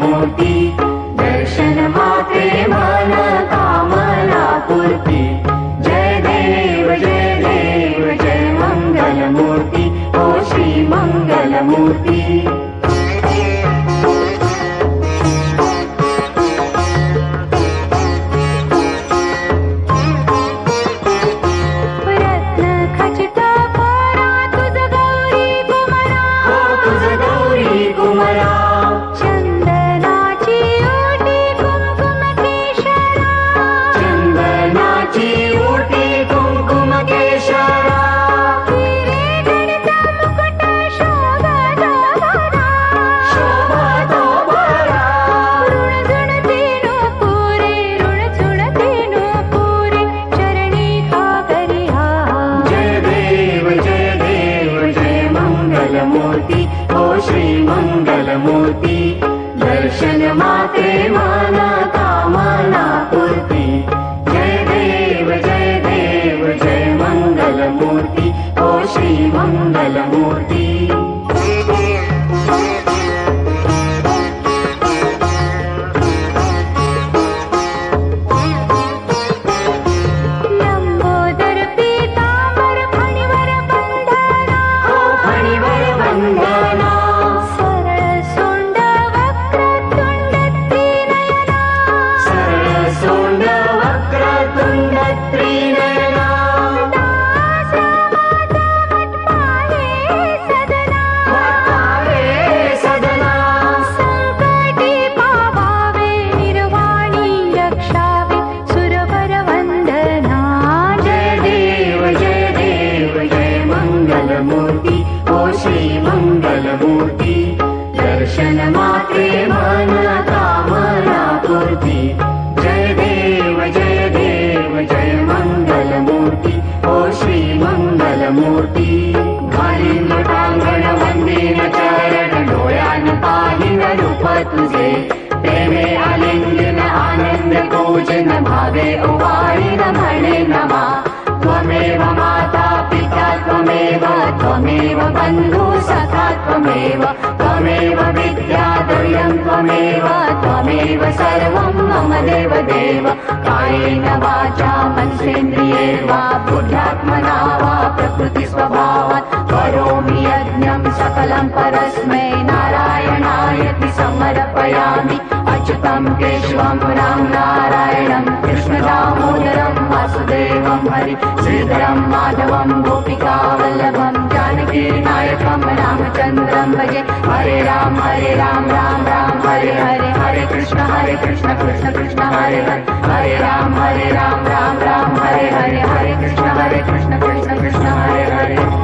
मंगलमूर्ती दर्शन मात्रे मन कामना पूर्ती जय देव जय मंगलमूर्ती ओ श्री मंगलमूर्ती मंगलमूर्ती दर्शन मात्रे मन कामना पूर्ती जय देव जय मंगलमूर्ती ओ श्री मंगलमूर्ती मंगलमूर्ती दर्शन मात्रे मन कामना पूर्ती जय देव जय मंगलमूर्ती ओ श्री मंगलमूर्ती घालीन लोटांगण वंदीन चरण डोळ्यान पाहिन रूप तुझे प्रेमे आलिंगन आनंद पूजन भावे ओवाळीन म्हणे नमा त्वमेव माता पिता त्वमेव बन्धु सखा त्वमेव विद्या द्वयं त्वमेव सर्वं मम देव कायेन वाचा मनसेन्द्रिये वा बुद्ध्यात्मना वा प्रकृति स्वभावात् करोमि यज्ञं सकलं परस्मै नारायणायति समर्पयामि अच्युतं केशवं राम नारायणं कृष्ण दामोदरं वासुदेवं हरि श्रीधरं माधवं गोपिका वल्लभं जानकी नायकं रामचन्द्रं भजे हरे राम राम राम हरे हरे हरे कृष्ण कृष्ण कृष्ण हरे हरे राम राम राम हरे हरे हरे कृष्ण कृष्ण कृष्ण हरे हरे